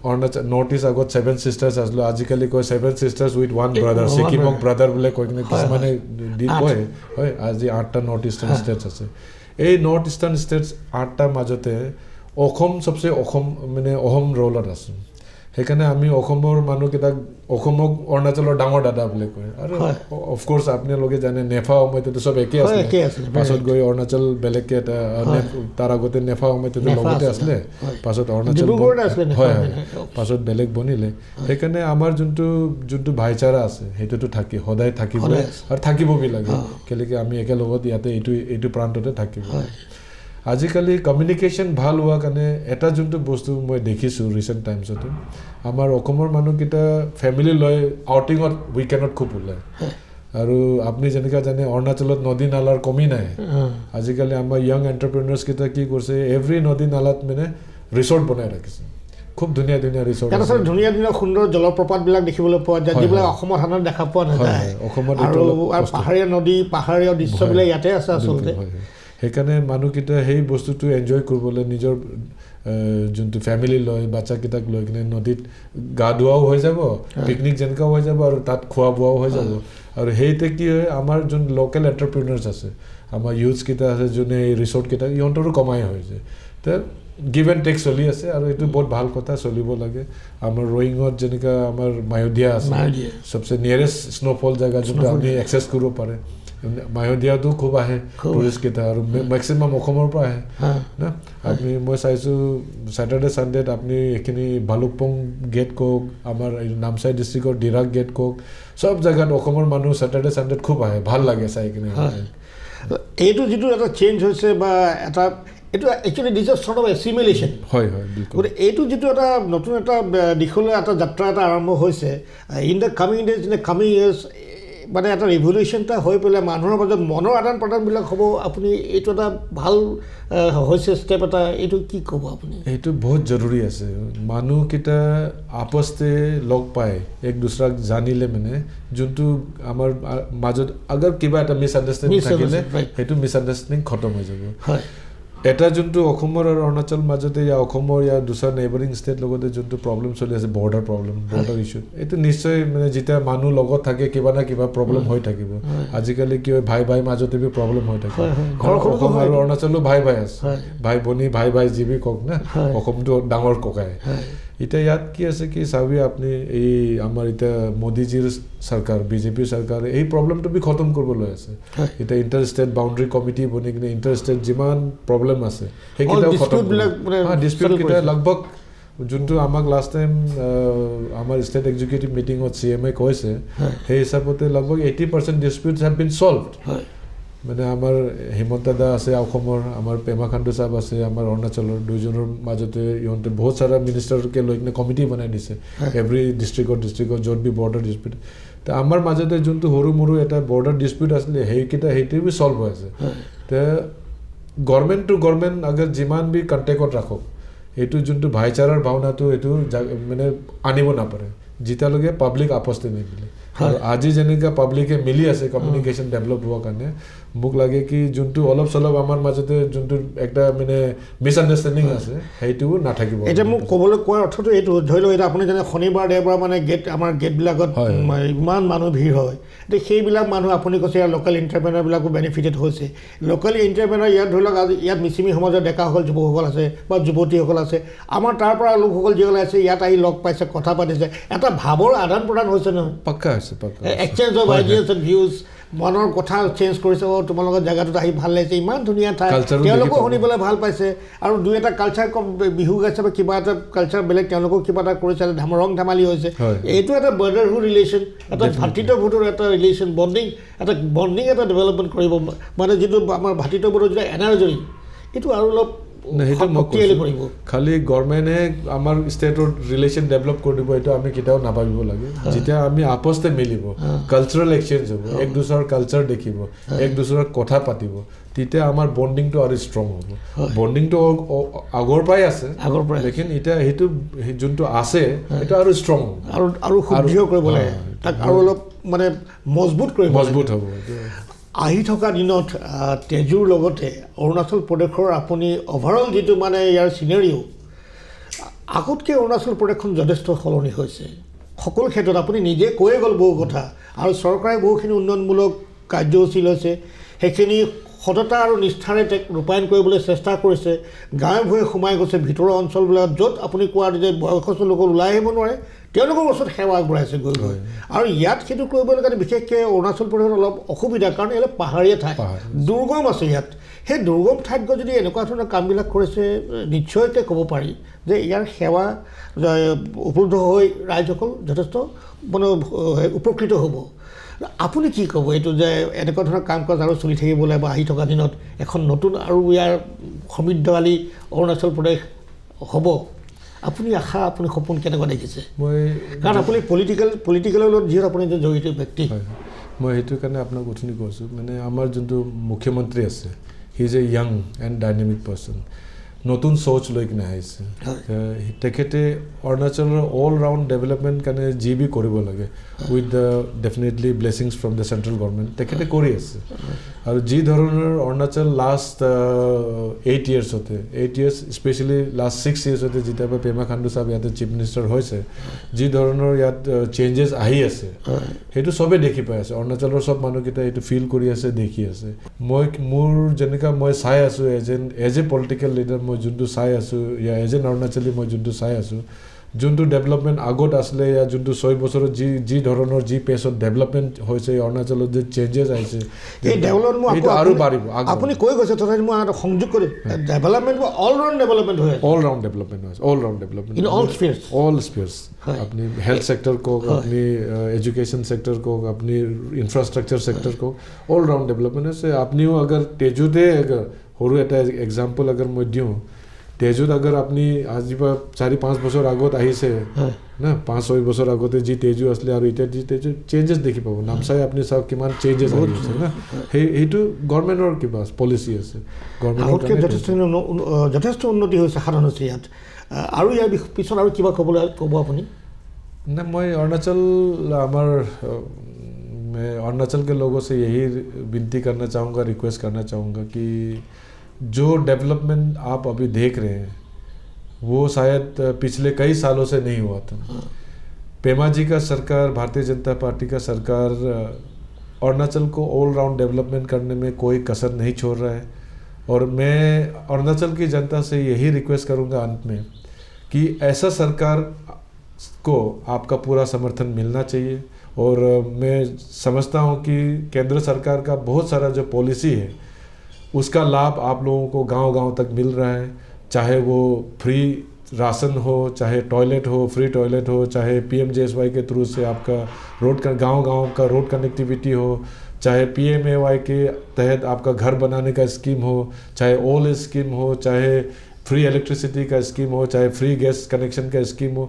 অৰুণাচল নৰ্থ ইষ্ট আগত 7 sisters আছিলোঁ, আজিকালি কয় 7 sisters উইথ 1 brother, ছিকিমক ব্ৰাদাৰ বোলে কৈ কিনে কিছুমানে কয়, হয় আজি 8টা নৰ্থ ইষ্টাৰ্ণ ষ্টেটছ আছে। এই নৰ্থ ইষ্টাৰ্ণ ষ্টেটছ 8টাৰ মাজতে অসম চবচে মানে অহম ৰ'লত আছে। সেইকাৰণে আমি অসমৰ মানুহকেইটাক অসমক অৰুণাচলৰ ডাঙৰ দাদা বুলি কয়। আৰু অফক'ৰ্ছ আপোনালোকে জানে নেফা সময়তেতো চব একেই আছিলে, পাছত গৈ অৰুণাচল বেলেগকৈ এটা, তাৰ আগতে নেফা সময়তেতো লগতে আছিলে, পাছত অৰুণাচল হয়, পাছত বেলেগ বনিলে। সেইকাৰণে আমাৰ যোনটো ভাইচাৰা আছে সেইটোতো সদায় থাকিব আৰু থাকিব বি লাগে, কেলেকি আমি একেলগত ইয়াতে এইটো প্ৰান্ততে থাকিব। আজিকালি কমিউনিকেশ্যন ভাল হোৱাৰ কাৰণে এটা যোনটো বস্তু মই দেখিছোঁ ৰিচেণ্ট টাইমছতে, আমাৰ অসমৰ মানুহকেইটা ফেমিলি লৈ আউটিঙত উইকেণ্ডত খুব ওলায়। আৰু আপুনি যেনেকৈ জানে অৰুণাচলত নদী নালাৰ কমি নাই। আজিকালি আমাৰ য়াং এণ্টাৰপ্ৰেনাৰ্ছকেইটা কি কৰিছে, এভৰি নদী নালাত মানে ৰিচৰ্ট বনাই ৰাখিছে, খুব ধুনীয়া ৰিচৰ্ট, ধুনীয়া সুন্দৰ জলপ্ৰপাতবিলাক দেখিবলৈ পোৱা যায়, যিবিলাক অসমত সাধাৰণতে দেখা পোৱা নাযায়। অসমত আৰু পাহাৰীয়া নদী, পাহাৰীয়া দৃশ্যবিলাক ইয়াতে আছে আচলতে। সেইকাৰণে মানুহকেইটা সেই বস্তুটো এনজয় কৰিবলৈ নিজৰ যোনটো ফেমিলি লৈ বাচ্চাকেইটাক লৈ কিনে নদীত গা ধোৱাও হৈ যাব, পিকনিক যেনেকুৱাও হৈ যাব, আৰু তাত খোৱা বোৱাও হৈ যাব। আৰু সেইতে কি হয়, আমাৰ যোন লোকেল এণ্টাৰপ্ৰিনাৰ্ছ আছে, আমাৰ ইউথছকেইটা আছে যোনে এই ৰিচৰ্টকেইটা ইহঁতৰো কমাই হৈছে তো গিভ এণ্ড টেক চলি আছে আৰু এইটো বহুত ভাল কথা চলিব লাগে আমাৰ ৰয়িঙত যেনেকৈ আমাৰ মায়োদিয়া আছে চবচে নিয়েৰেষ্ট স্ন'ফল জেগা যোনটো আপুনি এক্সেছ কৰিব পাৰে মায়োদিয়াটো খুব আহে টুৰিষ্টকেইটা আৰু মেক্সিমাম অসমৰ পৰা আহে না আপুনি মই চাইছোঁ ছেটাৰডে ছানডেত আপুনি এইখিনি ভালুকপুং গেট কওক আমাৰ নামচাই ডিষ্ট্ৰিক্টৰ ডিৰাক গেট কওক চব জেগাত অসমৰ মানুহ ছেটাৰডে ছানডেত খুব আহে ভাল লাগে চাই কিনে এইটো যিটো এটা চেঞ্জ হৈছে বা এটা এইটো একচুৱেলি দিছ চৰ্ট অফ এছিমিলেশ্যন হয় গতিকে এইটো যিটো এটা নতুন এটা দিশলৈ এটা যাত্ৰা এটা আৰম্ভ হৈছে in the coming days in the coming years মানে এটা ৰিভলিউশ্যন এটা হৈ পেলাই মানুহৰ মাজত মনৰ আদান প্ৰদানবিলাক হ'ব আপুনি এইটো এটা ভাল হৈছে ষ্টেপ এটা এইটো কি ক'ব আপুনি এইটো বহুত জৰুৰী আছে মানুহকেইটা আপস্তে লগ পায় এক দুসৰাক জানিলে মানে যোনটো আমাৰ মাজত আগৰ কিবা এটা মিছআণ্ডাৰষ্টেণ্ডিং থাকিলে সেইটো মিছআণ্ডাৰষ্টেণ্ডিং খতম হৈ যাব হয় এটা যোনটো অসমৰ আৰু অৰুণাচল মাজতে ইয়া অসমৰ ইয়া দুসৰা নেইবাৰিং ষ্টেট লগতে যোনটো প্ৰব্লেম চলি আছে বৰ্ডাৰ ইছ্যু এইটো নিশ্চয় মানে যেতিয়া মানুহ লগত থাকে কিবা না কিবা প্ৰব্লেম হৈ থাকিব আজিকালি কি হয় ভাই মাজতে বি প্ৰব্লেম হৈ থাকে অসম আৰু অৰুণাচলো ভাই আছে ভাই ভনী ভাই যিবি কওক না অসমটো ডাঙৰ ককাই এতিয়া ইয়াত কি আছে কি চাবি আপুনি এই আমাৰ এতিয়া মোদীজীৰ চৰকাৰ বিজেপিৰ চৰকাৰে এই প্ৰব্লেমটো বি খতম কৰিবলৈ আছে এতিয়া ইণ্টাৰ ষ্টেট বাউণ্ডাৰী কমিটি বনি কিনে ইণ্টাৰ ষ্টেট যিমান প্ৰব্লেম আছে সেইকেইটাও খতম ডিস্পিউটকেইটা লগভগ যোনটো আমাক লাষ্ট টাইম আমাৰ ষ্টেট এক্সিকিউটিভ মিটিঙত CMA কৈছে সেই হিচাপতে লগভগ 80% ডিস্পিউটছ হেভ বিন ছলভড মানে আমাৰ হিমন্ত দা আছে অসমৰ আমাৰ পেমা খাণ্ডু সাহেব আছে আমাৰ অৰুণাচলৰ দুইজনৰ মাজতে ইহঁতে বহুত সাৰা মিনিষ্টাৰকে লৈ কিনে কমিটি বনাই দিছে এভৰি ডিষ্ট্ৰিক্টত য'ত বি বৰ্ডাৰ ডিস্পিউট তো আমাৰ মাজতে যোনটো সৰু মৰু এটা বৰ্ডাৰ ডিস্পিউট আছিলে সেইটো বি ছলভ হৈ আছে তো গভৰ্ণমেণ্ট টু গভৰ্ণমেণ্ট আগৰ যিমান বি কণ্টেক্টত ৰাখক এইটো যোনটো ভাইচাৰাৰ ভাৱনাটো এইটো মানে আনিব নাপাৰে যেতিয়ালৈকে পাব্লিক আপস্তে নিদিলে আৰু আজি যেনেকৈ পাব্লিকে মিলি আছে কমিউনিকেশ্যন ডেভেলপ হোৱাৰ কাৰণে মোক লাগে কি যোনটো অলপ চলপ আমাৰ মাজতে যোনটো একটা মানে মিছআণ্ডাৰষ্টেণ্ডিং আছে সেইটো নাথাকিব এতিয়া মোক ক'বলৈ কোৱাৰ অৰ্থটো এইটো ধৰি লওক এতিয়া আপুনি যেনে শনিবাৰ দেওবাৰ মানে আমাৰ গেটবিলাকত ইমান মানুহ ভিৰ হয় এতিয়া সেইবিলাক মানুহ আপুনি কৈছে ইয়াৰ লোকেল এণ্টাৰপ্ৰেনাৰবিলাকো বেনিফিটেড হৈছে লোকেল এণ্টাৰপ্ৰেনাৰ ইয়াত ধৰি লওক আজি ইয়াত মিচিমি সমাজৰ ডেকাসকল যুৱকসকল আছে বা যুৱতীসকল আছে আমাৰ তাৰ পৰা লোকসকল যিসকল আছে ইয়াত আহি লগ পাইছে কথা পাতিছে এটা ভাৱৰ আদান প্ৰদান হৈছে নহয় পাক্কা হৈছে exchange of ideas and views মনৰ কথা চেঞ্জ কৰিছে তোমালোকৰ জেগাটোত আহি ভাল লাগিছে ইমান ধুনীয়া ঠাই তেওঁলোকেও শুনিবলৈ ভাল পাইছে আৰু দুই এটা কালচাৰ বিহু গাইছে বা কিবা এটা কালচাৰ বেলেগ তেওঁলোকেও কিবা এটা কৰিছে ৰং ধেমালি হৈছে এইটো এটা ব্ৰাদাৰহুড ৰিলেশ্যন এটা ভাতৃত্ববোধৰ এটা ৰিলেশ্যন বণ্ডিং এটা ডেভেলপমেণ্ট কৰিব মানে যিটো আমাৰ ভাতৃত্ববোধৰ যিটো এনাৰ্জি এইটো আৰু অলপ খালি গভৰ্ণমেণ্টে আমাৰ ষ্টেটৰ ৰিলেশ্যন ডেভেলপ কৰি দিব এইটো আমি কেতিয়াও নাভাবিব লাগে যেতিয়া আমি আপস্তে মিলিব কালচাৰেল এক্সচেঞ্জ হ'ব এক দুসৰাৰ কালচাৰ দেখিব এক দুসৰাৰ কথা পাতিব তেতিয়া আমাৰ বণ্ডিংটো আৰু ষ্ট্ৰং হ'ব বণ্ডিংটো আগৰ পৰাই আছে লেকিন এতিয়া সেইটো যোনটো আছে সেইটো আৰু ষ্ট্ৰং আৰু সুদৃঢ় কৰিব লাগে তাক আৰু অলপ মানে মজবুত হ'ব আহি থকা দিনত তেজুৰ লগতে অৰুণাচল প্ৰদেশৰ আপুনি অভাৰঅল যিটো মানে ইয়াৰ চিনেৰিঅ' আগতকৈ অৰুণাচল প্ৰদেশখন যথেষ্ট সলনি হৈছে সকলো ক্ষেত্ৰত আপুনি নিজে কৈয়ে গ'ল বহু কথা আৰু চৰকাৰে বহুখিনি উন্নয়নমূলক কাৰ্যসূচী লৈছে সেইখিনি সততা আৰু নিষ্ঠাৰে ৰূপায়ণ কৰিবলৈ চেষ্টা কৰিছে গাঁৱে ভূঞে সোমাই গৈছে ভিতৰৰ অঞ্চলবিলাকত য'ত আপুনি কোৱাৰ যে বয়সস্থ লোক ওলাই আহিব নোৱাৰে তেওঁলোকৰ ওচৰত সেৱা আগবঢ়াইছে গৈ আৰু ইয়াত সেইটো কৰিবলৈ কাৰণে বিশেষকৈ অৰুণাচল প্ৰদেশত অলপ অসুবিধা কাৰণ অলপ পাহাৰীয়া ঠাই দুৰ্গম আছে ইয়াত সেই দুৰ্গম ঠাইত গৈ যদি এনেকুৱা ধৰণৰ কামবিলাক কৰিছে নিশ্চয়কৈ ক'ব পাৰি যে ইয়াৰ সেৱা উপলব্ধ হৈ ৰাইজসকল যথেষ্ট মানে উপকৃত হ'ব আপুনি কি ক'ব এইটো যে এনেকুৱা ধৰণৰ কাম কাজ আৰু চলি থাকিবলৈ বা আহি থকা দিনত এখন নতুন আৰু ইয়াৰ সমৃদ্ধশালী অৰুণাচল প্ৰদেশ হ'ব আপুনি আশা আপুনি সপোন কেনেকুৱা দেখিছে কাৰণ আপুনি পলিটিকেলৰ লগত যিহেতু আপুনি জড়িত ব্যক্তি মই সেইটো কাৰণে আপোনাক উঠনি কৈছোঁ মানে আমাৰ যোনটো মুখ্যমন্ত্ৰী আছে he is a young and dynamic person নতুন সোচ লৈ কিনে আহিছে তেখেতে অৰুণাচলৰ অল ৰাউণ্ড ডেভেলপমেণ্ট কাৰণে যি বি কৰিব লাগে with the definitely blessings from the central government তেখেতে কৰি আছে আৰু যি ধৰণৰ Arunachal last 8 ইয়াৰ্ছতে 8 years especially last 6 ইয়াৰ্ছতে যেতিয়াৰ পৰা পেমা খাণ্ডু চাহাব ইয়াতে চিফ মিনিষ্টাৰ হৈছে যি ধৰণৰ ইয়াত চেঞ্জেছ আহি আছে সেইটো চবেই দেখি পাই আছে অৰুণাচলৰ চব মানুহকেইটা এইটো ফিল কৰি আছে দেখি আছে মোৰ যেনেকুৱা মই চাই আছোঁ এজ এ পলিটিকেল লিডাৰ মই যোনটো চাই আছোঁ ইয়া এজ এন অৰুণাচলী মই যোনটো চাই আছোঁ যোনটো ডেভেলপমেণ্ট আগত আছিলে ইয়া যোনটো 6 বছৰত যি ধৰণৰ যি পেছত ডেভেলপমেণ্ট হৈছে অৰুণাচলত যে চেঞ্জেছ আহিছে এই ডেভেলপমেণ্ট আৰু বাঢ়িব আপুনি কৈ গৈছে তথাপি মই এটা সংযোগ কৰি ডেভেলপমেণ্ট অল ৰাউণ্ড ডেভেলপমেণ্ট হৈ আছে অল ৰাউণ্ড ডেভেলপমেণ্ট হৈছে all round development in all spheres আপনি হেল্থ সেক্টর কওক আপনি এডুকেশন সেক্টর কওক আপনি ইনফ্রাস্ট্রাকচার সেক্টর কওক অল ৰাউণ্ড ডেভেলপমেণ্ট আছে আপনিও अगर তেজুতে সৰু এটা এক্সাম্পল अगर মই দিওঁ তেজুত अगर আপনি আজি বা 4-5 বছৰ আগত আহিছে না 5-6 বছৰ আগতে যি তেজু আছিলে আৰু এতিয়া যি তেজু চেঞ্জেছ দেখি পাব নামচাই আপনি চাওক কিমান চেঞ্জেছ আহিছে না সেইটো গভৰ্ণমেণ্টৰ কিবা পলিচি আছে গভৰ্ণমেণ্টৰ যথেষ্ট উন্নতি হৈছে সাধন হৈছে ইয়াত আৰু ইয়াৰ পিছত আৰু কিবা ক'ব আপুনি ना मैं अरुणाचल मैं अरुणाचल के लोगों से यही विनती करना चाहूँगा रिक्वेस्ट करना चाहूँगा कि जो डेवलपमेंट आप अभी देख रहे हैं वो शायद पिछले कई सालों से नहीं हुआ था पेमा जी का सरकार भारतीय जनता पार्टी का सरकार अरुणाचल को ऑल राउंड डेवलपमेंट करने में कोई कसर नहीं छोड़ रहा है और मैं अरुणाचल की जनता से यही रिक्वेस्ट करूँगा अंत में कि ऐसा सरकार को आपका पूरा समर्थन मिलना चाहिए और मैं समझता हूँ कि केंद्र सरकार का बहुत सारा जो पॉलिसी है उसका लाभ आप लोगों को गांव-गांव तक मिल रहा है चाहे वो फ्री राशन हो चाहे टॉयलेट हो फ्री टॉयलेट हो चाहे PMJSY के थ्रू से आपका रोड का गांव-गांव का रोड कनेक्टिविटी हो चाहे PMAY के तहत आपका घर बनाने का स्कीम हो चाहे ओल स्कीम हो चाहे फ्री इलेक्ट्रिसिटी का स्कीम हो चाहे फ्री गैस कनेक्शन का स्कीम हो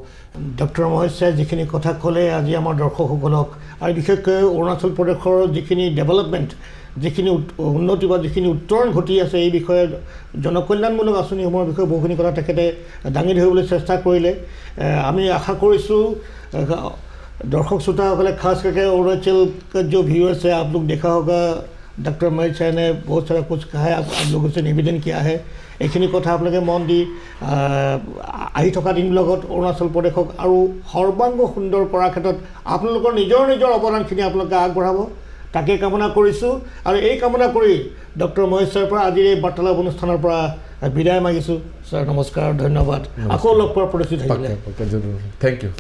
डॉक्टर महेश जिखिनि कथा कले आज आमार दर्शकসকলক আৰু বিশেষকৈ অৰুণাচল প্ৰদেশৰ যিখিনি ডেভেলপমেণ্ট যিখিনি উন্নতি বা যিখিনি উত্তৰণ ঘটি আছে এই বিষয়ে জনকল্যাণমূলক আঁচনিসমূহৰ বিষয়ে বহুখিনি কথা তেখেতে দাঙি ধৰিবলৈ চেষ্টা কৰিলে আমি আশা কৰিছোঁ दर्शक श्रोता खास करके अरुणाचल का जो व्यूअर्स है आप लोग देखा होगा डॉक्टर महेश शाह ने बहुत सारा कुछ कहा है आप लोगों से निवेदन किया है এইখিনি কথা আপোনালোকে মন দি আহি থকা দিনবিলাকত অৰুণাচল প্ৰদেশক আৰু সৰ্বাংগ সুন্দৰ কৰাৰ ক্ষেত্ৰত আপোনালোকৰ নিজৰ অৱদানখিনি আপোনালোকে আগবঢ়াব তাকে কামনা কৰিছোঁ আৰু এই কামনা কৰি ডক্টৰ মহেশ ছাৰৰ পৰা আজিৰ এই বাৰ্তালাপ অনুষ্ঠানৰ পৰা বিদায় মাগিছোঁ ছাৰ নমস্কাৰ ধন্যবাদ আকৌ লগ পোৱাৰ প্ৰতিশ্ৰুতি থাকিলে থেংক ইউ